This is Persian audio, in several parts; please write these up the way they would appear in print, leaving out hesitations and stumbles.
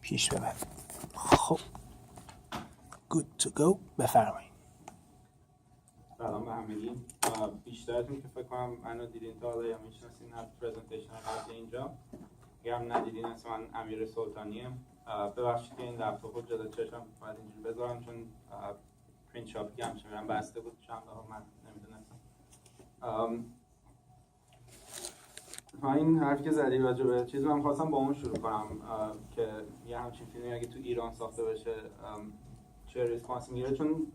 پیش ببرید. خب good to go. بفرمایید. سلام به همگی. بیشترتون که فکر کنم منو دیدین تا حالا یا میشناسین از پرزنتیشن قبل اینجا. اگه هم ندیدین اسم من امیر سلطانیه. ببخشید که این لپتاپو جلوی چشم باید اینجوری بذارم چون پرینت شاپی هم چه میرم بسته بود چند دفعه من نمیدونستم. این حرفی که زدی راجع به چیزی من خواستم با اون شروع کنم که یه همچین فیلمی اگه تو ایران ساخته بشه چه ریسپانس میگیره، چون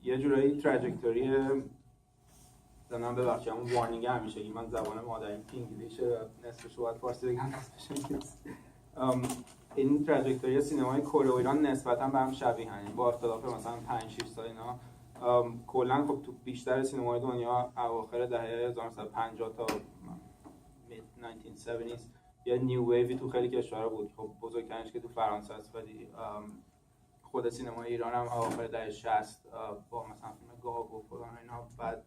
یه جورایی تراجکتوری زنم ببخشید اون وارنینگ همیشه من زبان مادریم انگلیشه و نصفش باید فارسی بگم نصفش انگلیسی. این تراجکتوری سینمای کره و ایران نسبتا به هم شبیه هستن با اختلاف مثلا 5 6 سال اینا. کلا خب تو بیشتر سینمای دنیا اواخر دهه 1950 تا mid 1970s یه نیو ویوی تو خیلی کشورها بود. خب بزرگترینش که تو فرانسه است، ولی خود سینمای ایران هم اواخر دهه 60 با مثلا فیلم گاو و فلان اینا، بعد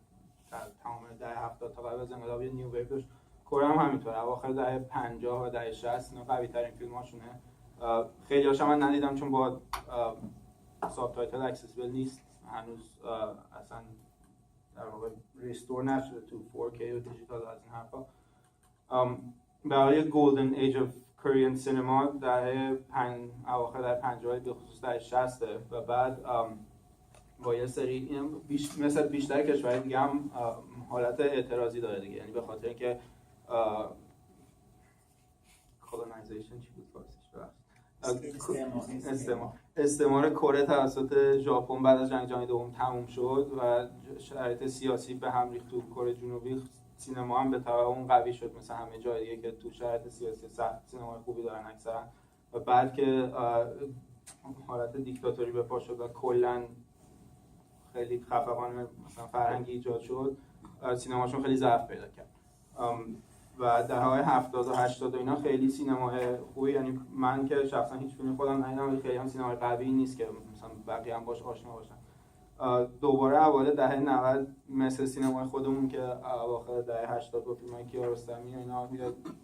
تمام دهه 70 تا قبل از انقلاب یه نیو ویو داشت. کره هم همینطور اواخر دهه 50 و دهه 60 اینا قوی ترین فیلماشونه. خیلی هاشم من ندیدم چون با ساب تایتل اکسسیبل نیست هنوز، اصلا در واقع ریستور نشده تو 4K و دیجیتال از این حرفا. برای گلدن ایج اف کورین سینما در اواخر در 50 به خصوص در 60 و بعد با یه سری مثل بیشتر کشورهای دیگه هم حالت اعتراضی داره دیگه، یعنی به خاطر اینکه کولونایزیشن چی بود استعمار کره توسط ژاپن بعد از جنگ جهانی دوم تموم شد و شرایط سیاسی به هم ریخت تو کره جنوبی. سینما هم به تبع اون قوی شد مثل همه جای دیگه که تو شرایط سیاسی سخت سینمای خوبی دارن اکثرا. و بعد که حالت دیکتاتوری به پا شد و کلا خیلی خفقان مثلا فرهنگی ایجاد شد، سینماشون خیلی ضعف پیدا کرد و دهه‌های 70 و 80 و اینا خیلی سینمای خوبی، یعنی من که شخصا هیچ فیلمی خودم ندیدم ولی خیلی هم سینمای قوی نیست که مثلا بقیه هم باش آشنا باشن. دوباره اوایل دهه 90 مثل سینمای خودمون که اواخر دهه 80 با فیلمای کیارستمی و اینا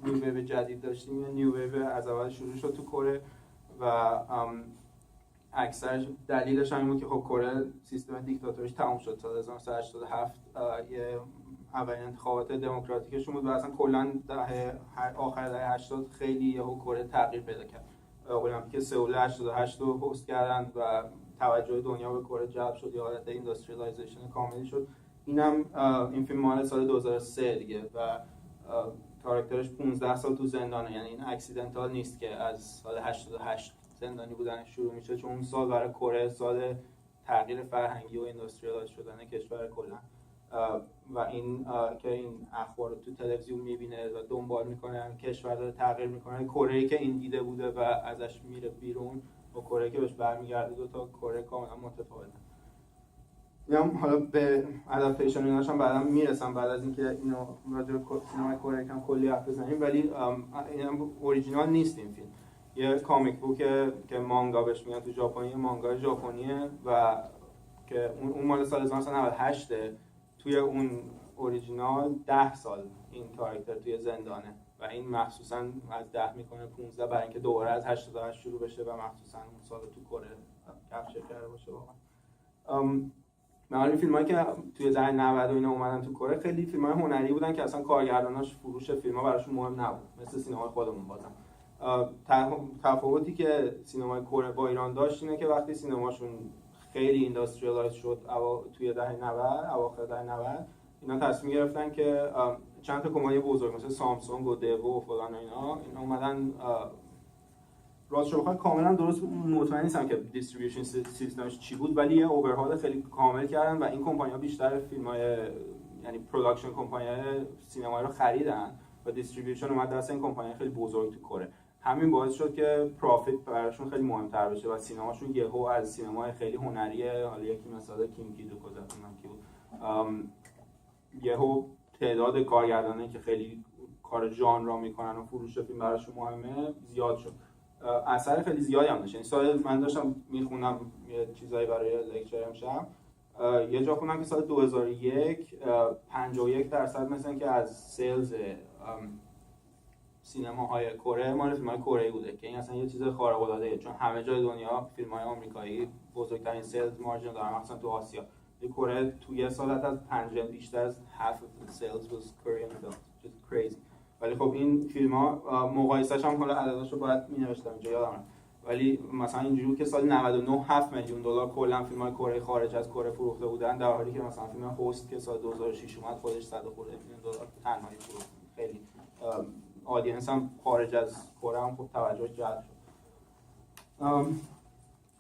نیو ویو جدید داشتیم، یه نیو ویو از اول شروع شد تو کره و اکثر دلیلش هم این بود که خب کره سیستم دیکتاتوریش تموم شد سال 1987. یه اولین انتخابات دموکراتیکشون بود و اصلا کلا آخر دهه 80 خیلی یهو کره تغییر پیدا کرد. المپیک سئول 88 رو هست کردن و توجه دنیا به کره جلب شد، یه حالت اینداستریالایزیشن کاملی شد. اینم این فیلم مال سال 2003 دیگه و کاراکترش 15 سال تو زندانه، یعنی این اکسیدنتال نیست که از سال 88 زندانی بودن شروع میشه، چون اون سال برای کره سال تغییر فرهنگی و اینداستریالایز شدن کشور کلا و این که این اخبار رو تو تلویزیون میبینه و دنبال میکنه کشور داره تغییر میکنه. کره‌ای که این دیده بوده و ازش میره بیرون و کره‌ای که بهش برمیگرده، دو تا کره کاملا متفاوتن. میام حالا به ادپتیشن ایناش هم بعدا میرسم بعد از اینکه اینو راجع به سینمای کره کم کلی حرف بزنیم، ولی اینم اوریجینال نیست. این فیلم یه کامیک بوکه که مانگا بهش میگن تو ژاپنی، مانگا ژاپنیه و که اون مال سال 1998 توی اون اوریجینال 10 سال این کاراکتر توی زندانه و این مخصوصا از 10 میکنه 15 برای اینکه دوباره از 88 شروع بشه و مخصوصا اون سال تو کره کپچر کرده باشه. واقعا معلومه این فیلمایی که توی دهه 90 و اینا اومدن تو کره خیلی فیلمای هنری بودن که اصلا کارگرداناش فروش فیلم‌ها براشون مهم نبود، مثل سینمای خودمون. بازم تفاوتی که سینمای کره با ایران داشت اینه که وقتی سینماشون خیلی اینداستریالایز شد توی دهه 90 اواخر دهه 90 اینا تصمیم گرفتن که چند تا کمپانی بزرگ مثل سامسونگ و دیو و فلان اینا اومدن راستش رو بخوام کاملا درست مطمئن نیستم که دیستریبیوشن سیستمش چی بود، ولی یه اوورهال خیلی کامل کردن و این کمپانی‌ها بیشتر فیلم‌های یعنی پروداکشن کمپانی‌های سینمایی رو خریدن و دیستریبیوشن اومد دست این کمپانی خیلی بزرگ تو کره. همین باعث شد که پروفیت براشون خیلی مهمتر بشه و سینماشون یهو از سینمای خیلی هنریه، حالا یکی مثلا کیم کیدو گذاشتن که بود، یهو تعداد کارگردانایی که خیلی کار ژانر میکنن و فروش فیلم براشون مهمه زیاد شد. اثر خیلی زیادی هم داشت. یعنی سال من داشتم میخونم یه چیزایی برای لکچرم شم، یه جا خوندم که سال 2001 51% مثلا که از سیلز سینماهای کره مال فیلم‌های کره‌ای بوده که این اصلا یه چیز خارق‌العاده‌ایه، چون همه جای دنیا فیلم‌های آمریکایی بزرگترین سیلز مارجین دارن، مثلا تو آسیا. کره تو یه سال از 5 بیشتر از half of the sales was Korean films, just crazy. ولی خب این فیلم‌ها مقایسه‌اش هم حالا عدداشو باید می‌نوشتم اینجا یادم، ولی مثلا اینجوری که سال 99 7 میلیون دلار کلا فیلم‌های کره خارج از کره فروخته بودن، در حالی که مثلا فیلم هوست که سال 2006 اومد خودش 100 خورده میلیون دلار تنهایی فروخت. خیلی آدینس هم خارج از کره هم خوب توجه جلب شد.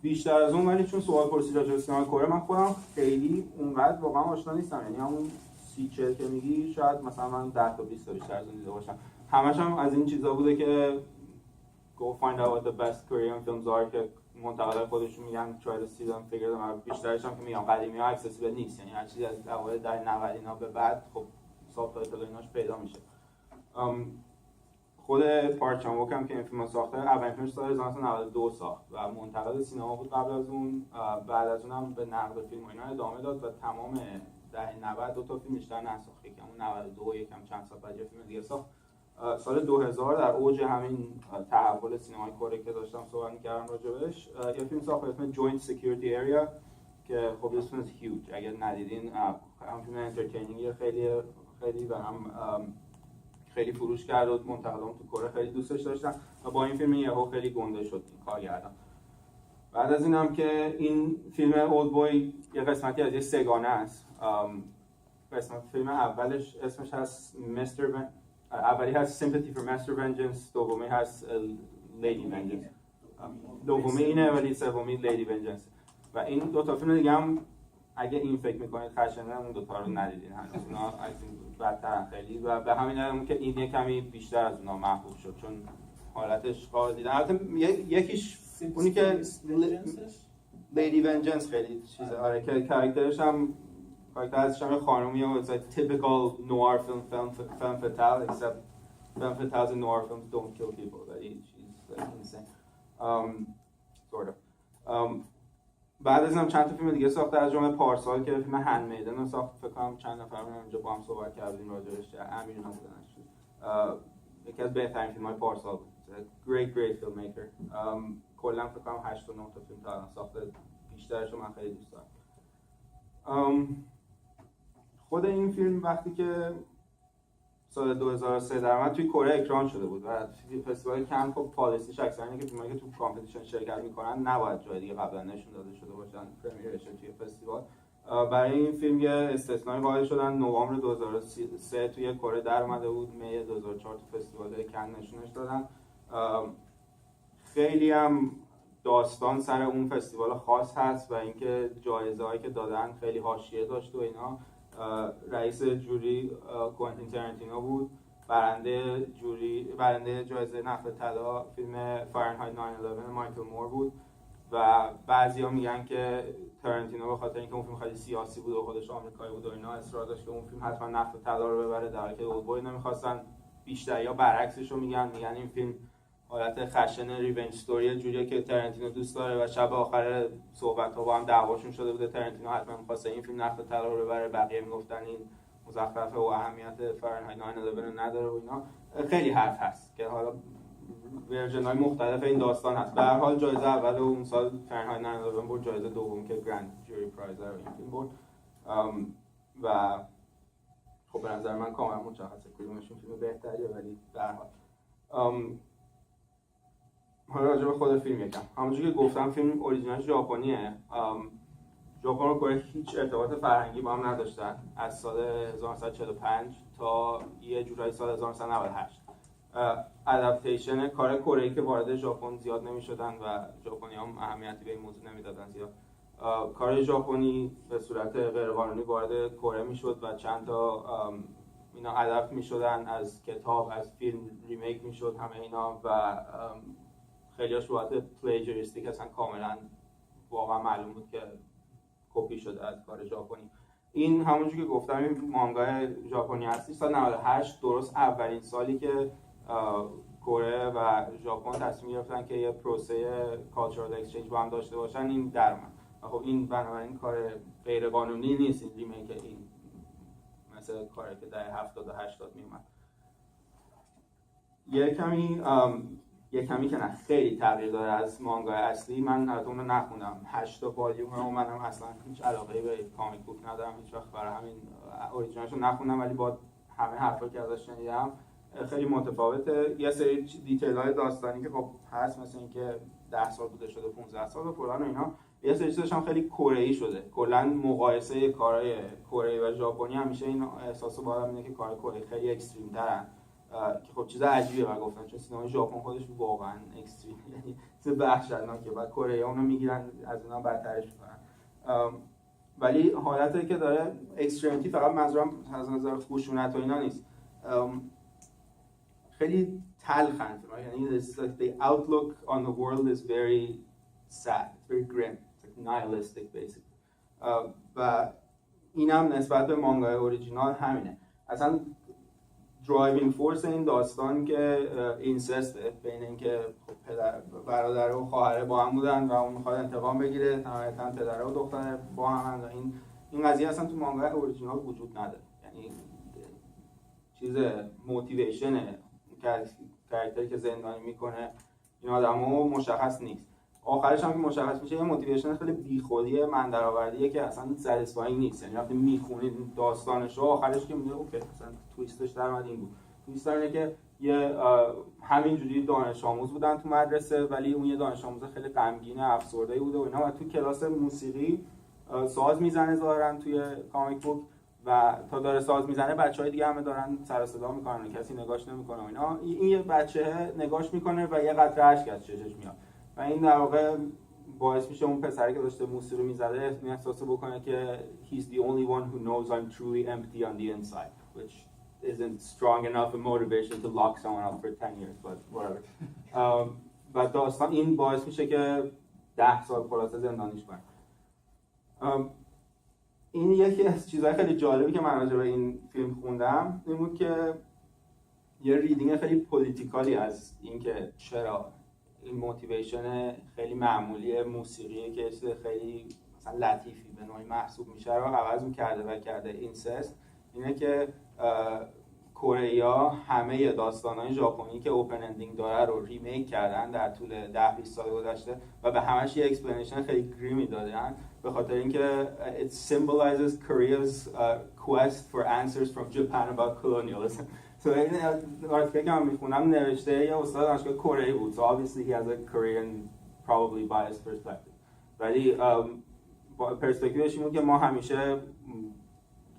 بیشتر از اون، ولی چون سوال پرسید راجع به سینما کره، من خودم خیلی اونقدر واقعا آشنا نیستم، یعنی همون 30-40 که میگی شاید مثلا من 10 تا 20 تا بیشتر از اون دیده باشم. همش هم از این چیزا بوده که go find out what the best Korean films are که منتقدای خودشون میگن try to see them figure them out. بیشترش هم که میگم قدیمی ها accessible نیست، یعنی هر چیزی از اوایل دهه 90 اینا به بعد خب ساب تایتل ایناش پیدا میشه. خود پارک چان ووک هم که این فیلم ساخته، اولین فیلمش سال 1992 ساخت و منتقد سینما بود قبل از اون. بعد از اونم به نقد فیلم و اینا ادامه داد و تمام دهه 90 دو تا فیلم بیشتر نساخت، که اون 92 یکم چند سال بعد یه فیلم دیگه ساخت. سال 2000 در اوج همین تحول سینمای کره که داشتم صحبت می‌کردم راجبش، یه فیلم ساخت به اسم Joint Security Area که خب اسمش هیوج، اگر ندیدین هم فیلم انترتینینگ خیلی و هم خیلی فروش کرد و منتقدان تو کره خیلی دوستش داشتن و با این فیلم یهو خیلی گنده شد این کارگردان. بعد از اینم که این فیلم اولدبوی یه قسمتی از یه سگانه است. قسمت فیلم اولش اسمش هست اولی هست Sympathy for Master Vengeance، دومی هست Lady Vengeance. دومی اینه ولی سومی Lady Vengeance. و این دو تا فیلم دیگه هم اگه این فکر میکنید خشنه، اون دوتا رو ندیدین هنوز، اونا بدترن خیلی و به همین دلیل که این یه کمی بیشتر از اونا محبوب شد چون حالتش قابل دیدن. البته یکیش اونی که لیدی ونجنس خیلی چیزه، آره، که کاراکترش هم ازش هم خانومیه و it's like typical noir film fatale except film fatales in noir films don't kill people, that she's like insane sort of. بعد از اینم چند تا فیلم دیگه ساخته، از جمله پارسال که فیلم هندمیدن رو ساخت. فکر کنم چند نفر اونجا با هم صحبت کردیم راجعش، امیر هم بودنش. یکی از بهترین فیلم‌های پارسال بود. Great filmmaker. کلا فکر کنم 8 تا 9 تا فیلم تا ساخته، بیشترش رو من خیلی دوست دارم. خود این فیلم وقتی که سال 2003 در من توی کره اکران شده بود و فستیوال کن خب پالیسیش اکثرا اینه که فیلمایی که تو کامپتیشن شرکت میکنن نباید جای دیگه قبلا نشون داده شده باشن پرمیرشن توی فستیوال. برای این فیلم یه استثنایی قائل شدن، نوامبر 2003 توی کره در اومده بود، می 2004 تو فستیوال کن نشونش دادن. خیلی هم داستان سر اون فستیوال خاص هست و اینکه جایزه‌هایی که دادن خیلی حاشیه داشت و اینا. رئیس جوری کوئنتین تارانتینو بود، برنده جایزه نخل طلا فیلم فارنهایت 9/11 مایکل مور بود و بعضیا میگن که تارانتینو به خاطر اینکه اون فیلم خیلی سیاسی بود و خودش آمریکایی بود و اینا اصرار داشت که اون فیلم حتما نخل طلا رو ببره، در حالی که اولدبوی نمیخواستن. بیشتر یا برعکسش رو میگن این فیلم حالت خشن ریونج استوری جوریه که تارانتینو دوست داره و شب آخر صحبت‌ها با هم دعواشون شده بوده، تارانتینو حتما می‌خواسته این فیلم نخل طلا رو ببره، بقیه میگفتن این مزخرفه و اهمیت فارنهایت 9/11 نداره و اینا. خیلی حرف هست که حالا ورژن‌های مختلف این داستان هست. به هر حال جایزه اول اون سال فارنهایت 9/11 بود، جایزه دوم که گرند جوری پرایز رو این فیلم بود و خب به نظر من کاملا مشخصه کدومشون فیلم بهتریه، ولی به هر حال حالا راجع به خود فیلم یکم. همونجوری که گفتم فیلم اوریجینالش ژاپنیه. ژاپن و کره هیچ ارتباط فرهنگی با هم نداشتن از سال 1945 تا یه جورایی سال 1998. ادپتیشن کار کره‌ای که وارد ژاپن زیاد نمی‌شدن و ژاپنی‌ها اهمیتی به این موضوع نمیدادن زیاد. کار ژاپنی به صورت غیرقانونی وارد کره میشد و چند تا اینا ادپت میشدن از کتاب، از فیلم ریمیک میشد همه اینا و خیلی‌هاش به صورت پلیجریستیک اصلا کاملا واقعا معلوم بود که کپی شده از کار ژاپنی. این همونجوری که گفتم این مانگای ژاپنی هستی. سال 98 درست اولین سالی که کره و ژاپن تصمیم گرفتن که یه پروسه کالچورال اکسچنج با هم داشته باشن، این در اومد. خب این بنابراین کار غیر قانونی نیست، این ریمیک این مثل کاری که در 70 و 80 میومد. یه کمی که نه خیلی تغییر داره از مانگای اصلی. من البته اون رو نخوندم 8 تا والیوم و منم اصلا هیچ علاقه‌ای به کامیک بوک ندارم، هیچ وقت برای همین اوریجینالش رو نخوندم، ولی با همه حرفا که ازش شنیدم خیلی متفاوته. یه سری دیتیل‌های داستانی که خب هست، مثل اینکه 10 سال بوده شده 15 سال و فلان و اینا، یه سری چیزاش هم خیلی کره‌ای شده. کلا مقایسه کارهای کره و ژاپنی همیشه این احساسو با آدم میده که کار کره خیلی اکستریم ترن، که خب چیز عجیبیه و گفتن چون سینما ژاپن خودش واقعا اکستریم، یعنی چیز وحشتناکه و کره اونو میگیرن از اینا بدترش میکنن. ولی حالتی که داره اکستریمیتی، فقط منظورم از نظر خشونت و اینا نیست، خیلی تلخن، یعنی the outlook on the world is very sad, it's very grim, it's like nihilistic basically. و اینم نسبت به مانگای اوریجینال همینه. اصلا درایوینگ فورس این داستان که اینسسته، بین اینکه پدر برادر و خواهر با هم بودن و اون میخواد انتقام بگیره، نهایتا پدر و دختر با هم، و این قضیه اصلا تو مانگای اوریجینال وجود نداره. یعنی چیز موتیویشن کاراکتری که زندانی میکنه این آدمو مشخص نیست. آخرش هم که مشخص میشه یه موتیویشن خیلی بیخودی من درآوردیه که اصلا ساتیسفاینگ نیست. یعنی وقتی میخونید داستانش رو آخرش که میگه اوکی مثلا تویستش در اومد این بود. تویست اینه که یه همینجوری دانش آموز بودن تو مدرسه، ولی اون یه دانش آموز خیلی غمگین افسرده بوده و اینا، و تو کلاس موسیقی ساز میزنه ظاهرا توی کامیک بوک، و تا داره ساز میزنه بچهای دیگه همه دارن سر و صدا میکنن، کسی نگاش نمیکنه و اینا. این یه بچه نگاش میکنه و یه قطره اشک از چشش میاد و این در واقع باعث میشه اون پسری که داشته موسیقی میزده احساس بکنه که he's the only one who knows I'm truly empty on the inside, which isn't strong enough a motivation to lock someone up for 10 years, but whatever. و داستان این باعث میشه که 10 سال خلاصه زندانیش کنه. این یکی از چیزهای خیلی جالبی که من راجع به این فیلم خوندم این بود که یه ریدینگ خیلی پولیتیکالی از این که چرا این موتیویشن خیلی معمولی موسیقی که چیز خیلی مثلا لطیفی به نوعی محسوب میشه رو عوض کرده اینسست. اینه که کره‌ای‌ها همه داستان‌های ژاپنی که اوپن اندینگ داره رو ریمیک کردن در طول 10-20 سال گذشته و به همش یه اکسپلینیشن خیلی گریمی دادن، به خاطر اینکه it symbolizes Korea's quest for answers from Japan about colonialism. So این آرتیکلی که من میخونم نوشته یه استاد دانشگاه کره‌ای بود. So obviously he has a Korean probably biased perspective. ولی پرسپکتیوش این بود که ما همیشه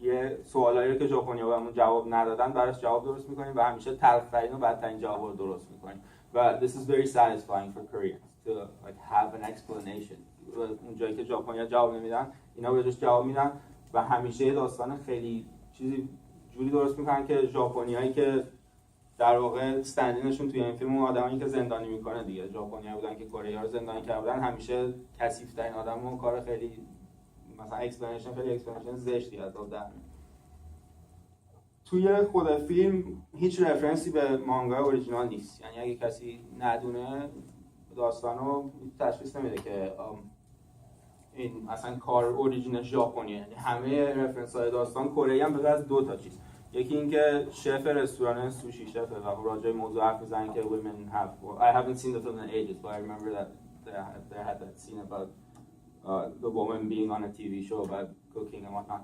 یه سوالایی که ژاپنی‌ها بهمون جواب ندادن براش جواب درست می‌کنیم و همیشه تلخ‌ترین و بدترین جواب رو درست می‌کنیم و this is very satisfying for Koreans to like have an explanation. اونجایی که ژاپنی‌ها جواب نمیدن اینا بهش جواب میدن و همیشه یه داستان خیلی چیزی جوری درست می‌کنن که ژاپنیایی که در واقع استندینشون توی این فیلم اون آدمایی که زندانی می‌کنه دیگه ژاپنی‌ها بودن که کره‌ای‌ها رو زندانی کردن، همیشه کثیف‌ترین آدمو کار خیلی مثلا اکسپلینیشن خیلی اکسپلینیشن زشتی از داد در میاد. توی خود فیلم هیچ رفرنسی به مانگا اوریجینال نیست، یعنی اگه کسی ندونه داستانو تشخیص نمیده که این اصلا کار اوریجینال ژاپنیه. یعنی همه رفرنس‌های داستان کره‌ای هم به از دو تا چیز. یکی اینکه شف رستوران سوشی شفه و راجع به موضوع حرف می‌زنه که women have I haven't seen the film in ages but I remember that they had that scene about the woman being on a TV show about cooking and whatnot.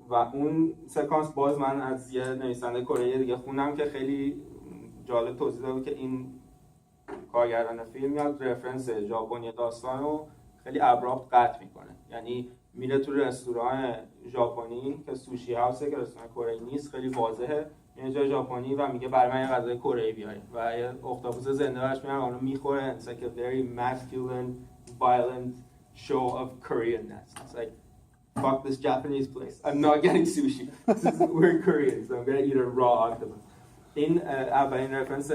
و اون سکانس باز من از یه نویسنده کره دیگه خوندم که خیلی جالب توضیح داده که این کارگردان فیلم میاد رفرنس ژاپنی داستان رو خیلی ابراپت قطع میکنه. یعنی میره تو رستوران ژاپنی که سوشی هاوسه که رستوران کره‌ای نیست، خیلی واضحه یه جای ژاپنی و میگه برای من یه غذای کره‌ای بیارید و یه اختاپوس زنده براش میارن اونو میخوره. It's like a very masculine violent show of Koreanness. It's like fuck this Japanese place. I'm not getting sushi. We're Koreans. So I'm gonna eat a raw octopus. این اولین رفرنس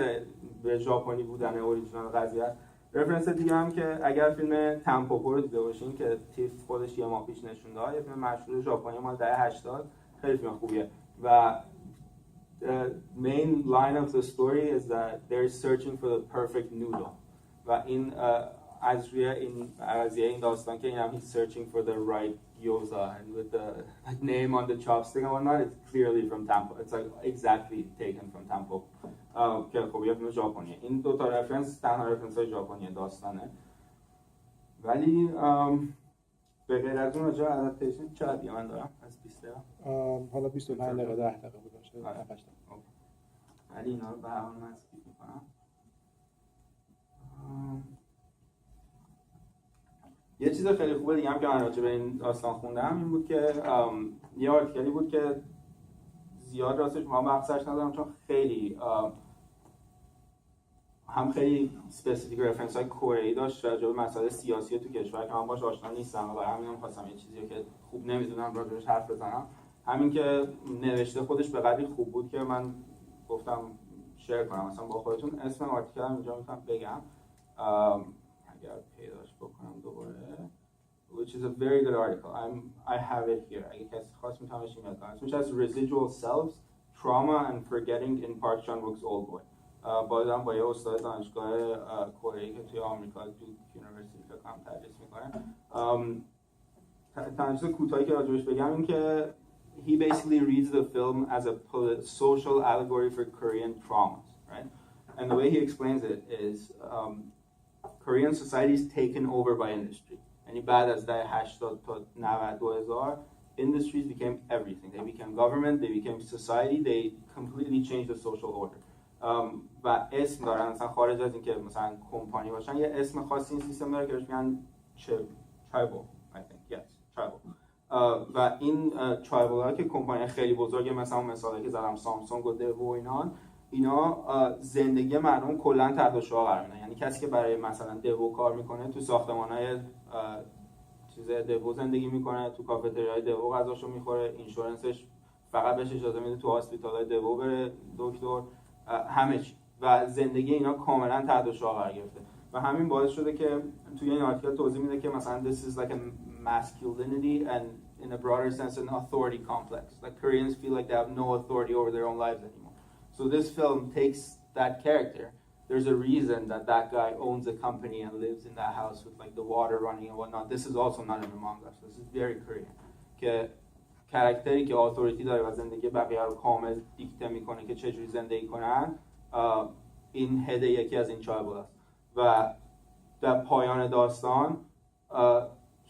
به ژاپنی بودن اوریجینال قضیه. رفرنس دیگه هم که اگر فیلم تمپوپو رو دیده باشین که تیف خودش یه ماه پیش نشون داد، یه فیلم مشهور ژاپنی مال دهه 80، خیلی فیلم خوبیه و the main line of the story is that they're searching for the perfect noodle. و این از روی این قضیه این داستان که اینم he's searching for the right gyoza and with the name on the chopstick and whatnot, it's clearly from Tampo. It's like exactly taken from Tampo. که خب یه فیلم ژاپنیه. این دو تا رفرنس تنها رفرنس های ژاپنی داستانه. ولی به غیر از اون راجع ادپتیشن چقدر دیگه من دارم از 20 دقیقه؟ حالا 25 دقیقه 10 دقیقه بود باشه. 8 دقیقه. ولی اینا رو به هر حال من اسکیپ می‌کنم. یه چیز خیلی خوبه دیگه هم که من راجع به این داستان خوندم این بود که یه آرتیکلی بود که زیاد راستش ما وقت سرش ندارم چون خیلی هم خیلی اسپسیفیک رفرنس های کره‌ای داشت راجع به مسائل سیاسی تو کشور که من باهاش آشنا نیستم و برای همین خواستم یه چیزی که خوب نمیدونم راجعش حرف بزنم. همین که نوشته خودش به قدری خوب بود که من گفتم شیر کنم مثلا با خودتون. اسم آرتیکل هم اینجا میتونم بگم اگر پیداش بکنم دوباره، which is a very good article. I have it here. اگه کسی خواست میتونم بهش ایمیل کنم. اسمش از Residual Selves, Trauma and Forgetting in Park Chan-wook's Oldboy. بازم با یه استاد دانشگاه کره‌ای که توی آمریکا تو یونیورسیتی فکر کنم تدریس میکنه. تنها چیز کوتاهی که راجبش بگم این که he basically reads the film as a social allegory for Korean traumas, right? And the way he explains it is Korean society is taken over by industry. یعنی بعد از دهه 80 تا 90 2000 industries became everything. They became government, they became society, they completely changed the social order. و اسم دارن مثلا خارج از اینکه مثلا کمپانی باشن یه اسم خاصی این سیستم داره که بهش میگن tribal, I think, yes, tribal. و این tribal ها که کمپانی خیلی بزرگه مثلا اون مثالی که زدم سامسونگ و دو و اینا زندگی مردم کلا تحت شعاع قرار میدن. یعنی کسی که برای مثلا دو کار میکنه تو ساختمان‌های چیز دو زندگی میکنه، تو کافتریای دو غذاشو میخوره، اینشورنسش فقط بهش اجازه میده تو هاسپیتالای دو بره دکتر، همه چی و زندگی اینا کاملا تحت شعاع قرار گرفته و همین باعث شده که توی این آرتیکل توضیح میده که مثلا this is like a masculinity and in a broader sense an authority complex. Like Koreans feel like they have no authority over their own lives anymore. So this film takes that character. There's a reason that that guy owns a company and lives in that house with like the water running and whatnot. This is also not in the manga. So this is very Korean. که کاراکتری که اتوریتی داره و زندگی بقیه رو کامل دیکته میکنه که چجوری زندگی کنن، این هد یکی از این tribal است و در پایان داستان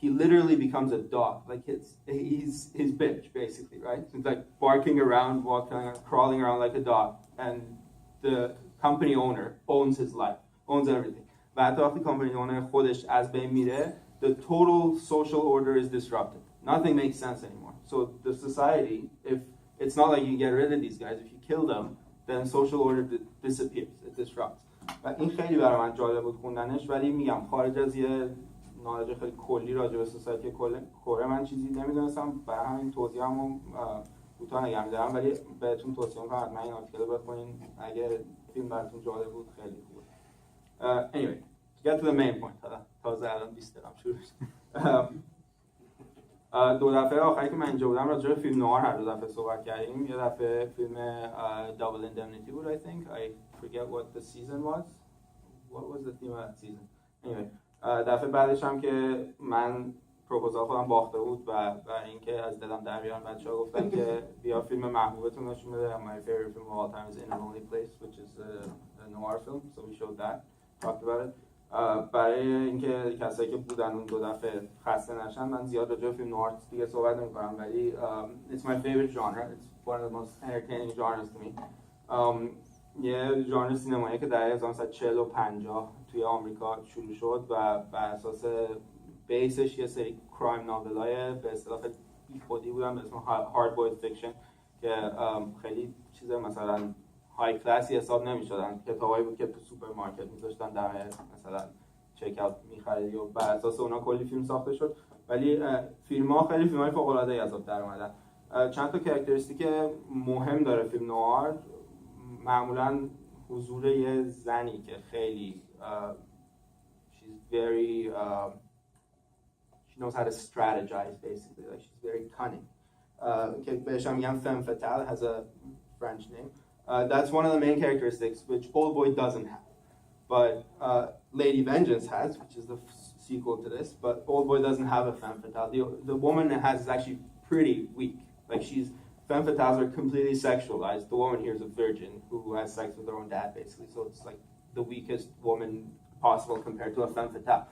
he literally becomes a dog. Like he's his bitch basically, right? He's like barking around, walking around, crawling around like a dog, and the company owner owns his life, owns everything. و حتی وقتی company owner خودش از بین میره, the total social order is disrupted. Nothing makes sense anymore. So the society, if it's not like you get rid of these guys, if you kill them, then social order disappears, it disrupts. و این خیلی برای من جالب بود خوندنش. ولی میگم خارج از یه نالج خیلی کلی راجع به سوسایتی کره من چیزی نمیدونستم، برای همین توضیحمو کوتاه نگم دارم. ولی بهتون توصیه میکنم حتما این آرتیکل رو بخونین اگه فیلم براتون جالب بود. خیلی خوبه. Anyway, to get to the main point. تازه الان 20 دقیقه شروع شد. دو دفعه آخری که من اینجا بودم راجع به فیلم نوار هر دو دفعه صحبت کردیم. یه دفعه فیلم Double Indemnity بود I think. I forget what the season was. What was the theme of that season? Anyway, دفعه بعدش هم که من پروپوزال خودم باخته بود و اینکه از دلم در بیان بچه‌ها گفتن که بیا فیلم محبوبتون نشون بده. My favorite film of all time is In a Lonely Place, which is a noir film. So we showed that, talked about it. برای اینکه کسایی که بودن اون دو دفعه خسته نشن من زیاد راجع به فیلم نوار دیگه صحبت نمی‌کنم. ولی it's my favorite genre. It's one of the most entertaining genres to me. یه ژانر سینمایی که در 1940 و 50 توی آمریکا شروع شد و بر اساس بیسش یه سری کرایم ناولای به اصطلاح بیخودی بودن به اسم هارد بویلد فیکشن که خیلی چیز مثلا های کلاسی حساب نمی‌شدن. کتابایی بود که تو سوپرمارکت می‌ذاشتن در مثلا چک اوت می‌خریدی و بر اساس اونها کلی فیلم ساخته شد. ولی فیلم‌ها خیلی فیلم‌های فوق‌العاده‌ای از آب در اومدن. چند تا کاراکتریستیک مهم داره فیلم نوار. معمولاً حضور یه زنی که خیلی she's very she knows how to strategize basically, like she's very cunning. که بهش هم میگن femme fatale, has a French name. That's one of the main characteristics which Oldboy doesn't have. but Lady Vengeance has, which is the sequel to this, but Oldboy doesn't have a femme fatale. The woman it has is actually pretty weak. Like femme fatales are completely sexualized. The woman here is a virgin who has sex with her own dad, basically. So it's like the weakest woman possible compared to a femme fatale.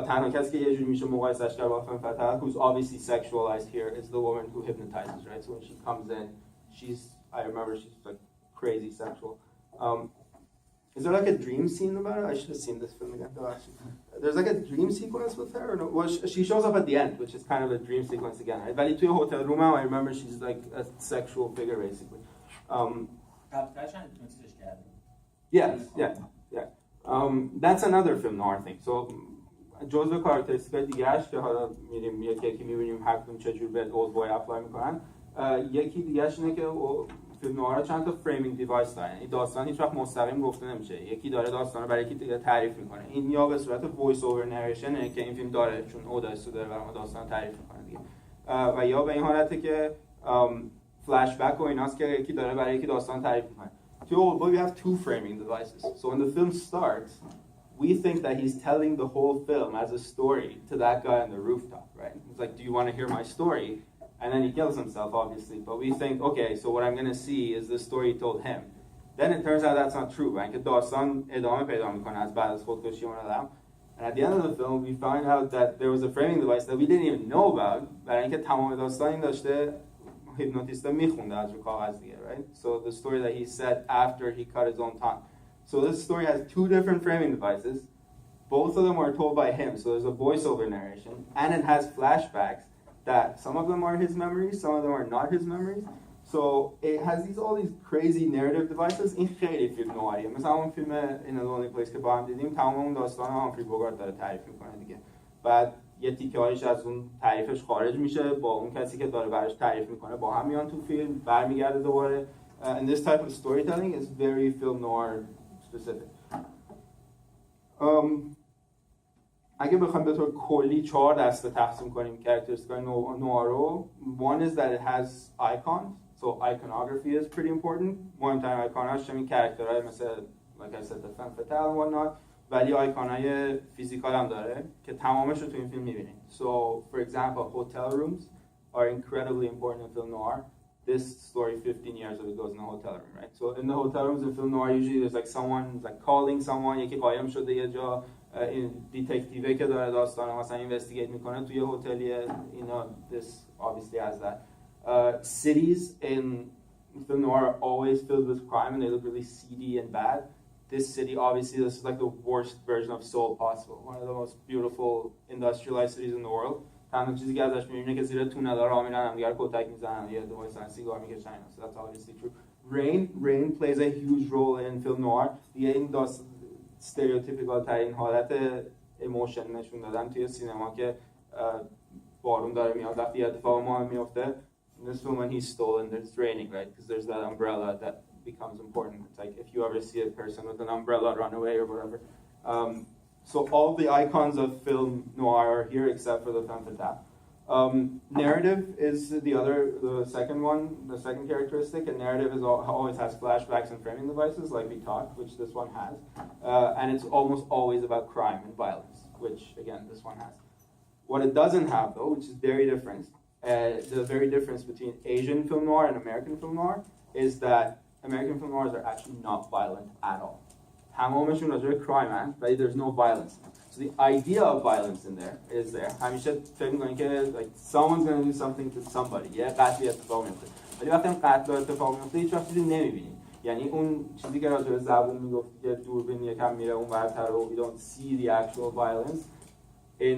تنها کسی که یه جوری میشه مقایسش کرد با femme fatale, who's obviously sexualized here, is the woman who hypnotizes, right? So when she comes in, I remember she's like crazy sexual. Is there like a dream scene about it? I should have seen this film again. There's like a dream sequence with her? Or no? Well, she shows up at the end, which is kind of a dream sequence again, right? ولی توی hotel room, I remember she's like a sexual figure, basically. Yeah. That's another film noir thing. So جزء کاراکتریستیکای دیگه‌اش که حالا میریم یکی می‌بینیم هر کدوم چجور به اولدبوی اپلای میکنن. یکی دیگه‌اش اینه که فیلم نوارا چند تا فریمینگ دیوایس دارن. این داستان هیچ وقت مستقیم گفته نمیشه. یکی داره داستان رو برای یکی دیگه تعریف میکنه. این یا به صورت وایس اوور نریشنه که این فیلم داره، چون او دایسو داره برای ما داستان تعریف میکنه دیگه. و یا به این حالته که فلش بک و ایناست که یکی داره برای یکی داستان تعریف میکنه. To Oldboy, we have two framing devices. So when the film starts, we think that he's telling the whole film as a story to that guy on the rooftop, right? He's like, do you want to hear my story? And then he kills himself, obviously. But we think, okay, so what I'm going to see is the story he told him. Then it turns out that's not true, right? And at the end of the film, we find out that there was a framing device that we didn't even know about. Right? So the story that he said after he cut his own tongue. So this story has two different framing devices. Both of them are told by him. So there's a voiceover narration, and it has flashbacks that some of them are his memories, some of them are not his memories. So it has all these crazy narrative devices. این خیلی فیلم نواریه. مثلا اون فیلم In a Lonely Place که با هم دیدیم، تمام اون داستان هامفری بوگارت داره تعریف میکنه دیگه. بعد یه تیکه هایش از اون تعریفش خارج میشه، با اون کسی که داره براش تعریف میکنه با هم میان تو فیلم، برمیگرده دوباره. And this type of storytelling is very film noir specific. اگه بخوایم به طور کلی 4 دسته تقسیم کنیم کاراکتریستیکای نوارو, one is that it has icons. So iconography is pretty important. مهمترین آیکوناش همین کاراکترهای مثل like I said the femme fatale and whatnot, ولی آیکونای فیزیکال هم داره که تمامش رو تو این فیلم می‌بینیم. So for example, hotel rooms are incredibly important in film noir. This story 15 years of it goes in a hotel room, right? So in the hotel rooms in film noir usually there's like someone like calling someone, یکی قایم شده یه جا، این دیتکتیوی که داره داستان مثلا اینوستیگیت میکنه توی هتلیه. This obviously has that. Cities in film noir are always filled with crime and they look really seedy and bad. This city, obviously, this is like the worst version of Seoul possible. One of the most beautiful industrialized cities in the world. تنها چیزی که ازش می‌بینی که زیر تونل‌ها راه میرن، همدیگه رو کتک میزنن، یا مثلا سیگار میکشن. So that's obviously true. Rain plays a huge role in film noir. دیگه این stereotypical ترین حالت ایموشن نشون دادن توی سینما که بارون داره میاد، وقتی اتفاق مهم میفته. In this film when he's stolen, it's raining, right? Because there's that umbrella that becomes important. It's like if you ever see a person with an umbrella run away or whatever. So all the icons of film noir are here except for the femme fatale. Narrative is the second one, the second characteristic. And narrative always has flashbacks and framing devices, like we talked, which this one has. And it's almost always about crime and violence, which again this one has. What it doesn't have, though, which is very different, the very difference between Asian film noir and American film noir is that American film noirs are actually not violent at all. تمامشون راجع به crime هست ولی there's no violence. So the idea of violence in there is there. همیشه فکر می‌کنید که like someone's going to do something to somebody. یه قتلی اتفاق میفته. ولی وقتی این قتل اتفاق میفته هیچ وقت چیزی نمی‌بینید. یعنی اون چیزی که راجع به زبون میگفت که دوربین یکم میره اون ورتر و you don't see the actual violence. In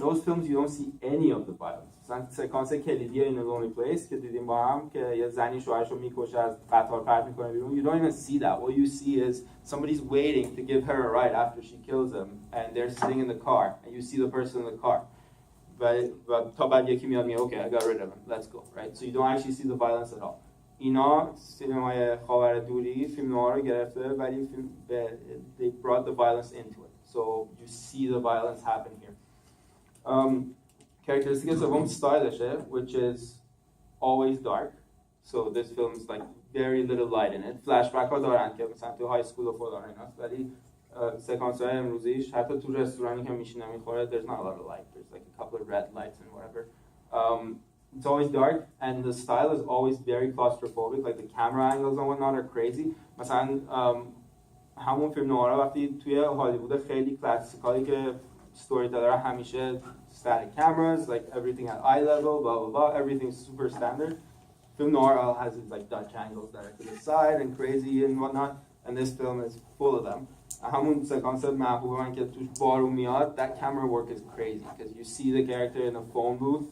those films you don't see any of the violence. مثلا سکانس کلیدی In a Lonely Place که دیدیم با هم که یه زنی شوهرشو میکشه از قطار پرت میکنه بیرون. You don't even see that. What you see is somebody's waiting to give her a ride after she kills him and they're sitting in the car and you see the person in the car. و تا بعد یکی میاد میگه okay I got rid of him. Let's go. Right? So you don't actually see the violence at all. اینا سینمای خاور دوری فیلم نوار رو گرفته ولی they brought the violence into it. So you see the violence happen here. Characteristic سوم styliشه, which is always dark. So this film is like very little light in it. Flashback ها دارن که مثلا تو های سکول و فلان ایناست ولی سکانس های امروزیش حتی تو رستورانی که میشینه میخوره there's not a lot of light, there's like a couple of red lights and whatever. It's always dark and the style is always very claustrophobic, like the camera angles and whatnot are crazy. مثلا همون فیلم نوارا وقتی توی هالیوود خیلی کلاسیکالی که ستوری تلر همیشه static cameras, like everything at eye level, blah blah blah, everything's super standard. Film noir has these like Dutch angles that are to the side and crazy and whatnot, and this film is full of them. همون سکانس محبوب من که توش بارون میاد, that camera work is crazy because you see the character in a phone booth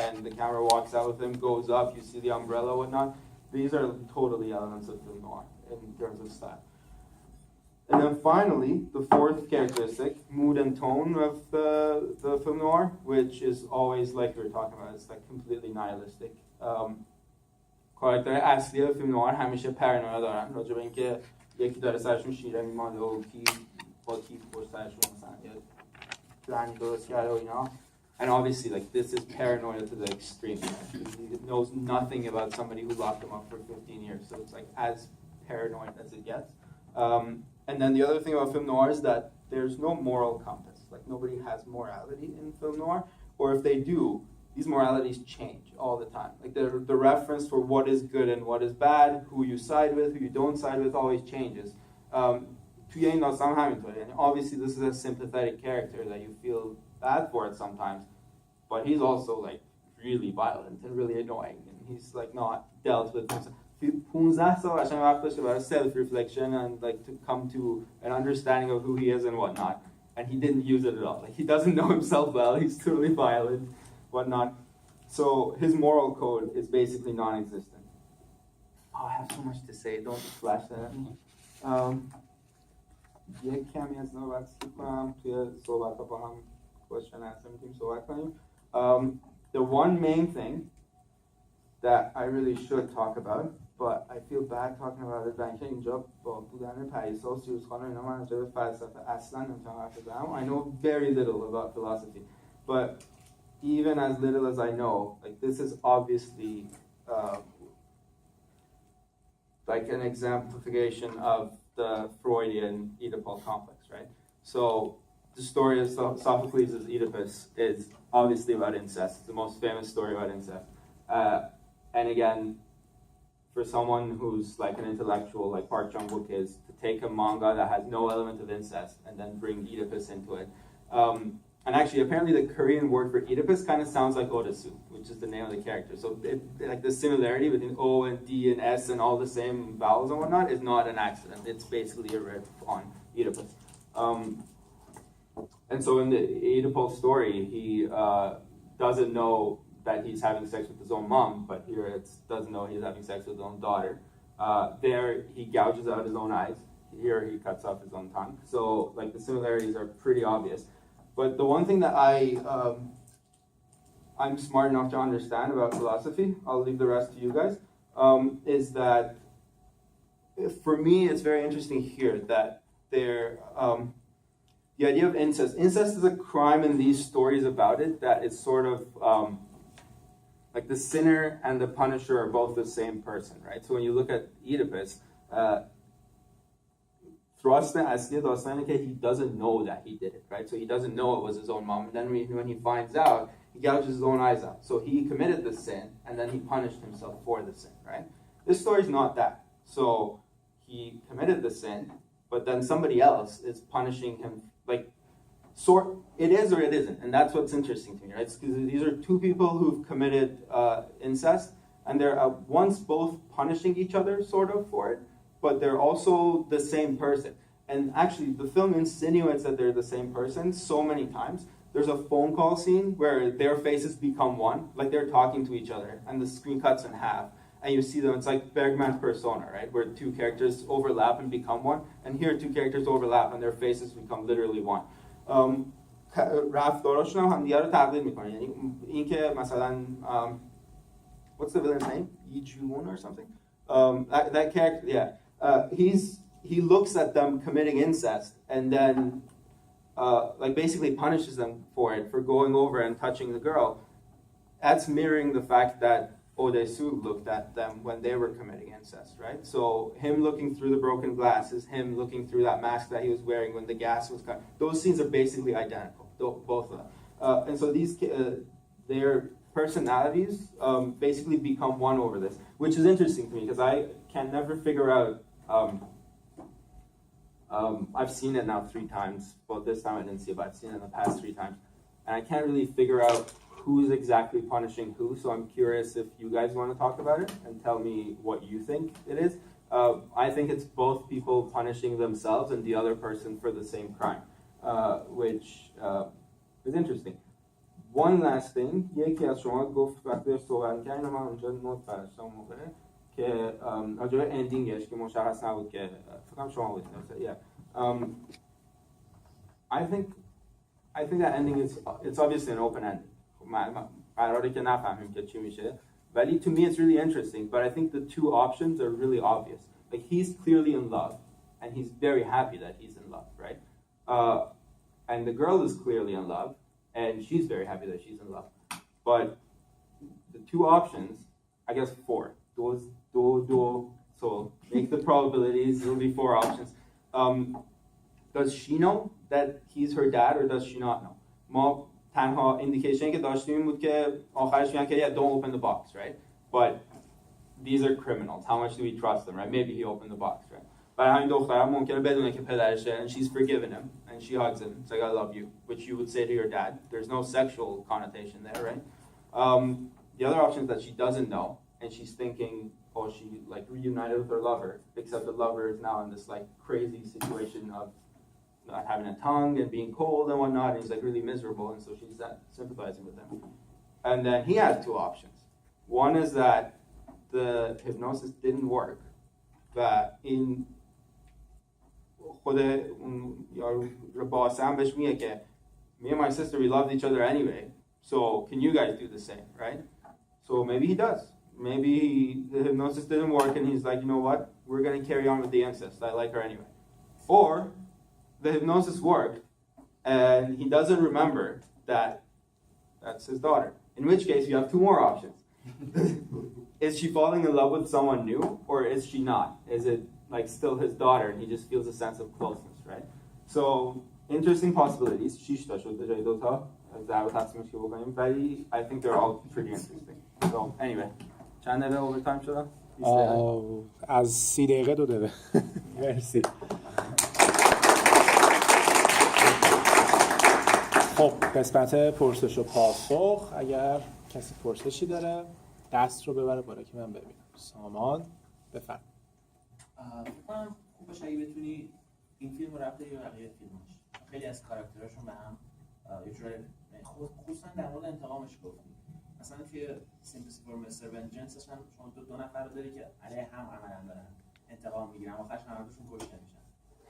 and the camera walks out with him, goes up, you see the umbrella, whatnot. These are totally elements of film noir in terms of style. And then finally, the fourth characteristic, mood and tone of the film noir, which is always like we were talking about, it's like completely nihilistic. کاراکتر اصلی فیلم نوار همیشه پرانویا دارن راجع به اینکه یکی داره سرشون شیره میماله و کی با کی پشت سرشون مثلا یه پلانی درست کرده و اینا. And obviously, like, this is paranoia to the extreme. He knows nothing about somebody who locked him up for 15 years, so it's like as paranoid as it gets. And then the other thing about film noir is that there's no moral compass. Like, nobody has morality in film noir, or if they do, these moralities change all the time. Like, the reference for what is good and what is bad, who you side with, who you don't side with, always changes. Obviously, this is a sympathetic character that you feel bad for it sometimes, but he's also like really violent and really annoying, and he's like not dealt with himself. 15 سال قشنگ وقت داشته برای self reflection and like to come to an understanding of who he is and whatnot, and he didn't use it at all. Like, he doesn't know himself well. He's totally violent, whatnot. So his moral code is basically non-existent. Oh, I have so much to say. Don't flash that at me. یک کمی از نوبت سکیپ کنم توی صحبت ها با هم question answer میتونیم صحبت کنیم. The one main thing that I really should talk about, but I feel bad talking about it, اینکه اینجا با بودن پریسا و سیروسخان و اینا من راجع به فلسفه اصلا نمیتونم حرف بزنم. I know very little about philosophy, but even as little as I know, like, this is obviously like an exemplification of the Freudian Oedipal complex, right? So the story of Sophocles' Oedipus is obviously about incest. It's the most famous story about incest. And again, for someone who's like an intellectual, like Park Chan-wook is, to take a manga that has no element of incest and then bring Oedipus into it. And actually, apparently the Korean word for Oedipus kind of sounds like Oh Dae-su, which is the name of the character. So like the similarity between O and D and S and all the same vowels and whatnot is not an accident. It's basically a riff on Oedipus. And so in the Oedipal story, he doesn't know that he's having sex with his own mom, but here it doesn't know he's having sex with his own daughter. There, he gouges out his own eyes. Here, he cuts off his own tongue. So like the similarities are pretty obvious. But the one thing that I'm smart enough to understand about philosophy, I'll leave the rest to you guys, is that for me it's very interesting here that the idea of incest. Incest is a crime in these stories about it that is sort of like the sinner and the punisher are both the same person, right? So when you look at Oedipus, thrust asli داستانه که he doesn't know that he did it, right? So he doesn't know it was his own mom, and then when he finds out, he gouges his own eyes out. So he committed the sin, and then he punished himself for the sin, right? This story's not that. So he committed the sin, but then somebody else is punishing him, like, it is or it isn't, and that's what's interesting to me, right? Because these are two people who've committed incest, and they're once both punishing each other, sort of, for it, but they're also the same person. And actually, the film insinuates that they're the same person so many times. There's a phone call scene where their faces become one, like they're talking to each other, and the screen cuts in half, and you see them. It's like Bergman's Persona, right, where two characters overlap and become one, and here two characters overlap and their faces become literally one. رفتاراشون هم همدیگه رو تقلید میکنن. یعنی اینکه مثلا what's the villain's name? Joo-yoon or something? That character, yeah. He looks at them committing incest and then like basically punishes them for it, for going over and touching the girl. That's mirroring the fact that Oh Dae-su looked at them when they were committing incest, right? So him looking through the broken glass is him looking through that mask that he was wearing when the gas was cut. Those scenes are basically identical, both of them. And so these, their personalities basically become one over this, which is interesting to me because I can never figure out. I've seen it now 3 times. Well, this time I didn't see it, but I've seen it in the past 3 times. And I can't really figure out who's exactly punishing who, so I'm curious if you guys want to talk about it and tell me what you think it is. I think it's both people punishing themselves and the other person for the same crime, which is interesting. One last thing, یکی از شما گفت وقتی صحبت کردین من اونجا نوت برداشتم موقع که راجع به اندینگش که مشخص نبود که فکر کنم شما بودید. I think that ending is it's obviously an open ending. قراره که نفهمیم که چی میشه. ولی to me it's really interesting, but I think the 2 options are really obvious. Like he's clearly in love, and he's very happy that he's in love, right? And the girl is clearly in love, and she's very happy that she's in love. But the 2 options, I guess 4. So make the probabilities. It'll be 4 options. Does she know that he's her dad, or does she not know? ما تنها indication که داشتیم این بود که آخرش میگن که yeah, don't open the box, right? But these are criminals. How much do we trust them, right? Maybe he opened the box, right? برای همین دخترم ممکنه بدونه که پدرشه and she's forgiven him and she hugs him. It's like I love you, which you would say to your dad. There's no sexual connotation there, right? The other option is that she doesn't know and she's thinking, oh, she like reunited with her lover, except the lover is now in this like crazy situation of not having a tongue and being cold and whatnot, and he's like really miserable, and so she's sympathizing with him. And then he has 2 options. One is that the hypnosis didn't work, that in خود یارو باسم بهش میگه که me and my sister we loved each other anyway, so can you guys do the same, right? So maybe he does. Maybe the hypnosis didn't work and he's like, you know what, we're going to carry on with the incest, I like her anyway. Or the hypnosis worked and he doesn't remember that that's his daughter, in which case you have 2 more options. Is she falling in love with someone new, or is she not? Is it like still his daughter and he just feels a sense of closeness, right? So interesting possibilities. 6 تا شد به جای 2 تا ضرب تصمیمش که بکنیم، ولی I think they're all pretty interesting. So anyway, چند دقیقه اوورتایم شد؟ از 30 دقیقه 2 دقیقه. مرسی. خب قسمت پرسش و پاسخ، اگر کسی پرسشی داره دست رو ببره بالا که من ببینم. سامان بفرم. فکرم خوب باشه اگه بتونی این فیلم رو ربط یا بقیه فیلمش خیلی از کاراکتراشون به هم یه جوری خصوصا در مورد انتقامش گفتیم. مثلا توی سیمپسی فور مستر ونجنس هم شما 2 نفر رو داری که علیه هم عملا دارن انتقام میگیرن، آخرش همشون کشته میشن.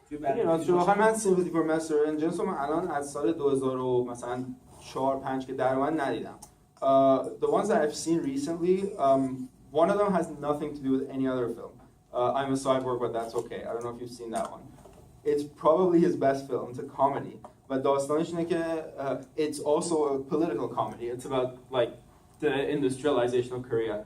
توی راستش واقعا من سیمپسی فور مستر ونجنس رو من الان از سال 2000 مثلا 4-5 که در من ندیدم. The ones that I've seen recently, one of them has nothing to do with any other film. I'm a Cyborg, but that's okay. I don't know if you've seen that one. It's probably his best film. It's a comedy. But داستانش اینه که it's also a political comedy. It's about like the industrialization of Korea.